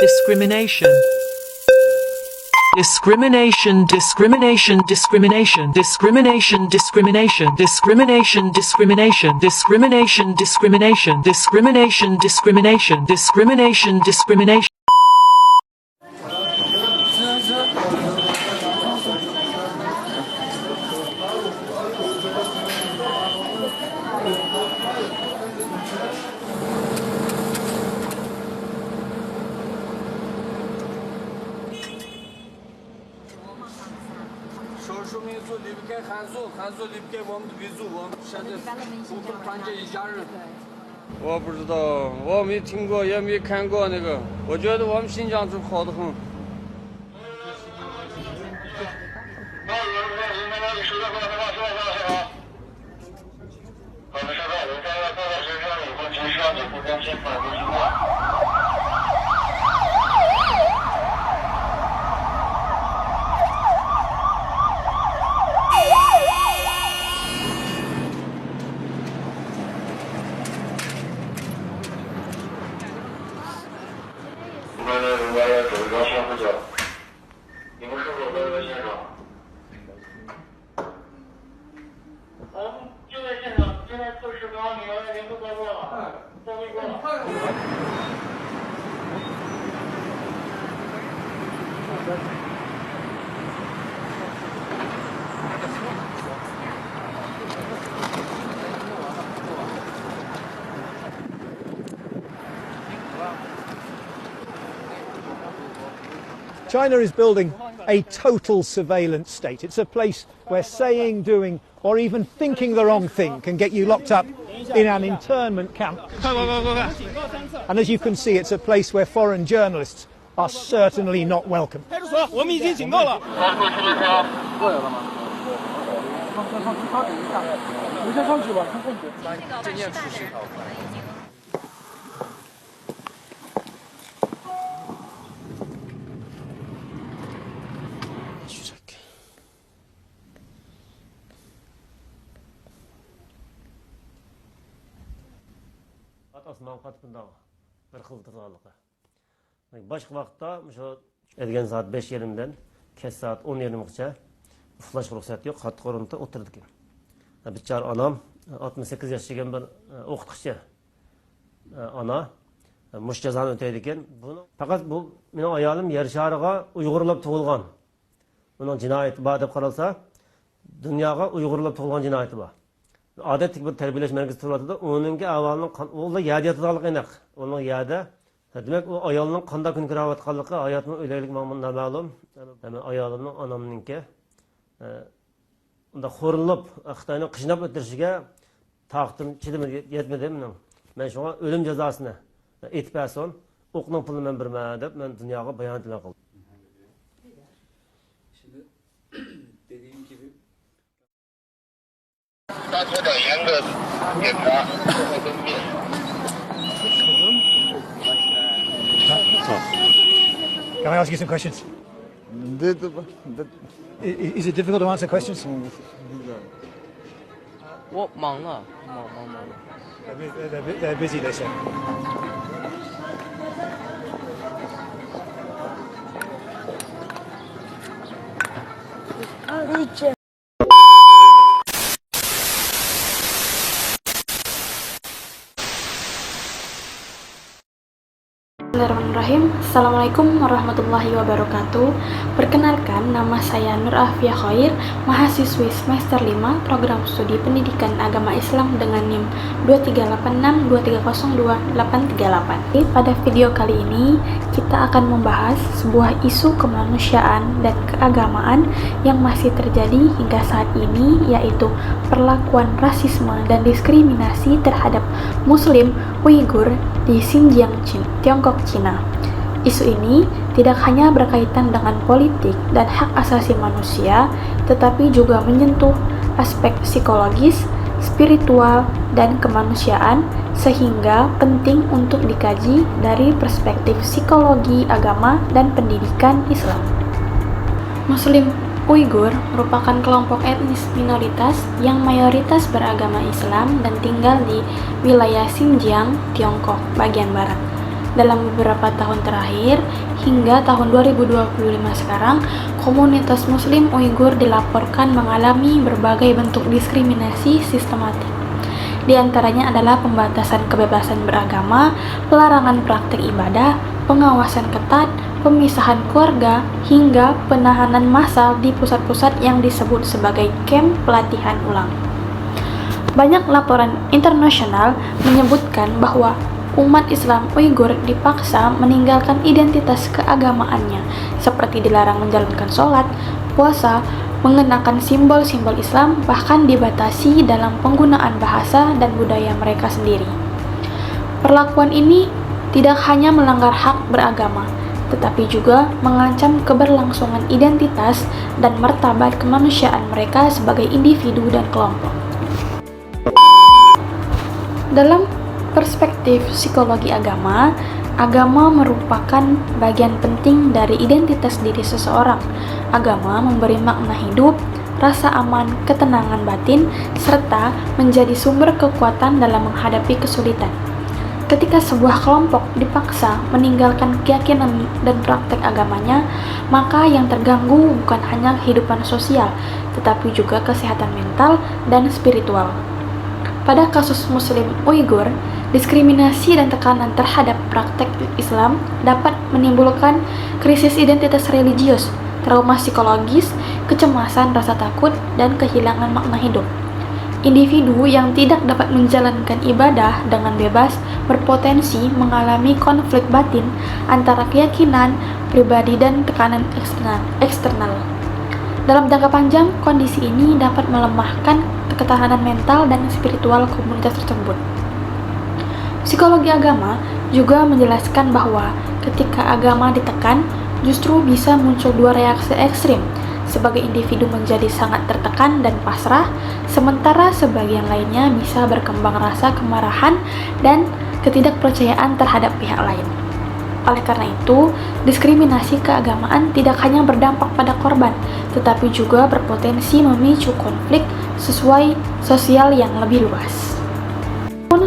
discrimination, discrimination, discrimination, discrimination, discrimination, discrimination, discrimination, discrimination, discrimination, discrimination, discrimination, discrimination, discrimination, discrimination.我不知道，我没听过，也没看过那个。我觉得我们新疆就好得很。China is building a total surveillance state. It's a place where saying, doing, or even thinking the wrong thing can get you locked up in an internment camp. And as you can see, it's a place where foreign journalists are certainly not welcome. Başka vakitte şu ergen saat 5:20'den kes saat 10:20'gacha uxlash ruxsati yo'q, qattiq o'rinda o'tirdik. Bichar anam 68 yoshga bir o'qituvchi ana mush jazoni o'taydi ekan. Buni faqat bu mening ayolim yer shariga Uyg'urlab tug'ilgan. Buning jinoyati bor deb qaralsa, dunyoga Uyg'urlab tug'ilgan jinoyati bor. Odatdagi bir tarbiyalash markazi turadi, uningga avvalning o'g'li yada yotadiganligi aniq. Uning yada demak u ayolning qanday kun ko'rayotganligi, hayotning o'ylaylik ma'lum ma'lum. Ayolimning onamninki unda xo'rinlab Xitoyning qishnab o'tirishiga taqdim yetmadi mening. Men shunga o'lim jazosini etib bersin, o'qning pulini men berma deb men dunyoga bayon qildim. Şimdi dediğim gibi 大车长严格检查和分辨。Can I ask you some questions? Is it difficult to answer questions? 我忙了，忙。They're busy, they say. Bismillahirrahmanirrahim. Assalamualaikum warahmatullahi wabarakatuh. Perkenalkan, nama saya Nur Afia Khair, mahasiswi semester 5 Program Studi Pendidikan Agama Islam dengan NIM 23862302838. Pada video kali ini, kita akan membahas sebuah isu kemanusiaan dan keagamaan yang masih terjadi hingga saat ini, yaitu perlakuan rasisme dan diskriminasi terhadap Muslim Uighur di Xinjiang, Tiongkok, Cina. Isu ini tidak hanya berkaitan dengan politik dan hak asasi manusia, tetapi juga menyentuh aspek psikologis, spiritual, dan kemanusiaan, sehingga penting untuk dikaji dari perspektif psikologi agama dan pendidikan Islam. Muslim Uighur merupakan kelompok etnis minoritas yang mayoritas beragama Islam dan tinggal di wilayah Xinjiang, Tiongkok, bagian barat. dalam beberapa tahun terakhir, hingga tahun 2025 sekarang, komunitas Muslim Uighur dilaporkan mengalami berbagai bentuk diskriminasi sistematik. Di antaranya adalah pembatasan kebebasan beragama, pelarangan praktik ibadah, pengawasan ketat, pemisahan keluarga, hingga penahanan massal di pusat-pusat yang disebut sebagai kamp pelatihan ulang. Banyak laporan internasional menyebutkan bahwa umat Islam Uighur dipaksa meninggalkan identitas keagamaannya, seperti dilarang menjalankan sholat, puasa, mengenakan simbol-simbol Islam, bahkan dibatasi dalam penggunaan bahasa dan budaya mereka sendiri. Perlakuan ini tidak hanya melanggar hak beragama, tetapi juga mengancam keberlangsungan identitas dan martabat kemanusiaan mereka sebagai individu dan kelompok. Dalam perspektif psikologi agama, agama merupakan bagian penting dari identitas diri seseorang. Agama memberi makna hidup, rasa aman, ketenangan batin, serta menjadi sumber kekuatan dalam menghadapi kesulitan. Ketika sebuah kelompok dipaksa meninggalkan keyakinan dan praktek agamanya, maka yang terganggu bukan hanya kehidupan sosial, tetapi juga kesehatan mental dan spiritual. Pada kasus Muslim Uighur, diskriminasi dan tekanan terhadap praktek Islam dapat menimbulkan krisis identitas religius, trauma psikologis, kecemasan, rasa takut, dan kehilangan makna hidup. Individu yang tidak dapat menjalankan ibadah dengan bebas berpotensi mengalami konflik batin antara keyakinan pribadi dan tekanan eksternal. Dalam jangka panjang, kondisi ini dapat melemahkan ketahanan mental dan spiritual komunitas tersebut. Psikologi agama juga menjelaskan bahwa ketika agama ditekan, justru bisa muncul dua reaksi ekstrim. Sebagai individu menjadi sangat tertekan dan pasrah, sementara sebagian lainnya bisa berkembang rasa kemarahan dan ketidakpercayaan terhadap pihak lain. Oleh karena itu, diskriminasi keagamaan tidak hanya berdampak pada korban, tetapi juga berpotensi memicu konflik sosial yang lebih luas.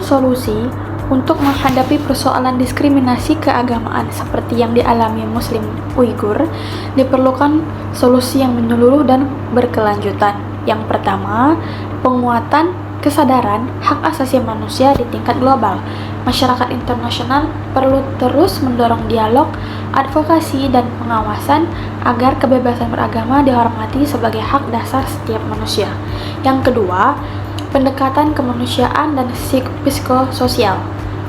Solusi untuk menghadapi persoalan diskriminasi keagamaan seperti yang dialami Muslim Uighur, diperlukan solusi yang menyeluruh dan berkelanjutan. Yang pertama, penguatan kesadaran hak asasi manusia di tingkat global. Masyarakat internasional perlu terus mendorong dialog, advokasi, dan pengawasan agar kebebasan beragama dihormati sebagai hak dasar setiap manusia. Yang kedua, pendekatan kemanusiaan dan psikososial.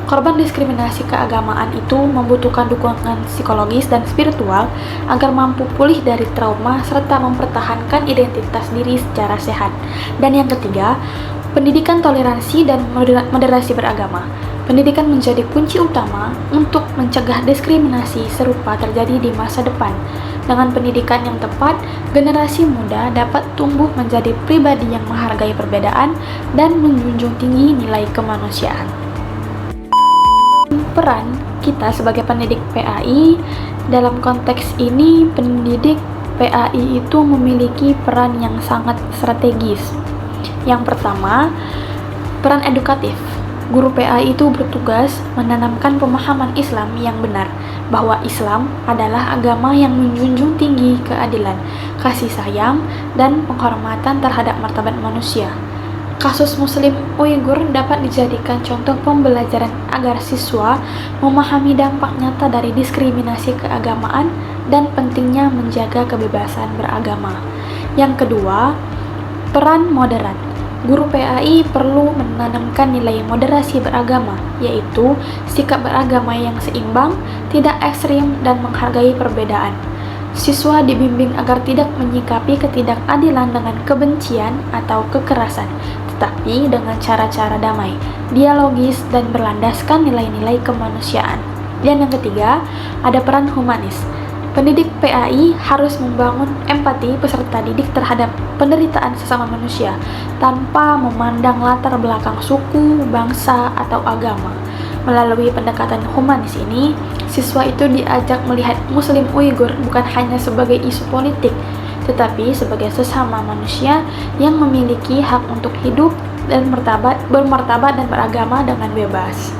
Korban diskriminasi keagamaan itu membutuhkan dukungan psikologis dan spiritual agar mampu pulih dari trauma serta mempertahankan identitas diri secara sehat. Dan yang ketiga, pendidikan toleransi dan moderasi beragama. Pendidikan menjadi kunci utama untuk mencegah diskriminasi serupa terjadi di masa depan. Dengan pendidikan yang tepat, generasi muda dapat tumbuh menjadi pribadi yang menghargai perbedaan dan menjunjung tinggi nilai kemanusiaan. Peran kita sebagai pendidik PAI dalam konteks ini, pendidik PAI itu memiliki peran yang sangat strategis. Yang pertama, peran edukatif. Guru PAI itu bertugas menanamkan pemahaman Islam yang benar, bahwa Islam adalah agama yang menjunjung tinggi keadilan, kasih sayang, dan penghormatan terhadap martabat manusia. Kasus Muslim Uighur dapat dijadikan contoh pembelajaran agar siswa memahami dampak nyata dari diskriminasi keagamaan dan pentingnya menjaga kebebasan beragama. Yang kedua, peran moderat. Guru PAI perlu menanamkan nilai moderasi beragama, yaitu sikap beragama yang seimbang, tidak ekstrim, dan menghargai perbedaan. Siswa dibimbing agar tidak menyikapi ketidakadilan dengan kebencian atau kekerasan, tetapi dengan cara-cara damai, dialogis, dan berlandaskan nilai-nilai kemanusiaan. Dan yang ketiga, ada peran humanis. Pendidik PAI harus membangun empati peserta didik terhadap penderitaan sesama manusia tanpa memandang latar belakang suku, bangsa, atau agama. Melalui pendekatan humanis ini, siswa itu diajak melihat Muslim Uighur bukan hanya sebagai isu politik, tetapi sebagai sesama manusia yang memiliki hak untuk hidup dan bermartabat dan beragama dengan bebas.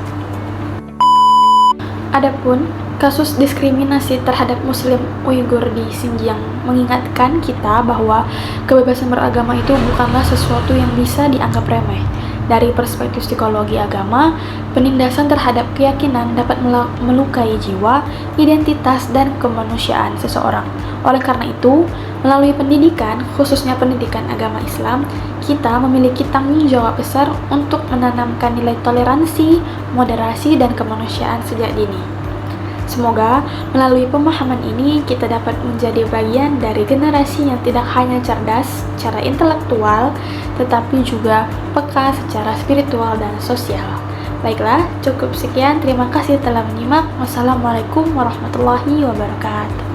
Adapun kasus diskriminasi terhadap Muslim Uighur di Xinjiang mengingatkan kita bahwa kebebasan beragama itu bukanlah sesuatu yang bisa dianggap remeh. Dari perspektif psikologi agama, penindasan terhadap keyakinan dapat melukai jiwa, identitas, dan kemanusiaan seseorang. Oleh karena itu, melalui pendidikan, khususnya pendidikan agama Islam, kita memiliki tanggung jawab besar untuk menanamkan nilai toleransi, moderasi, dan kemanusiaan sejak dini. Semoga melalui pemahaman ini kita dapat menjadi bagian dari generasi yang tidak hanya cerdas secara intelektual, tetapi juga peka secara spiritual dan sosial. Baiklah, cukup sekian. Terima kasih telah menyimak. Wassalamualaikum warahmatullahi wabarakatuh.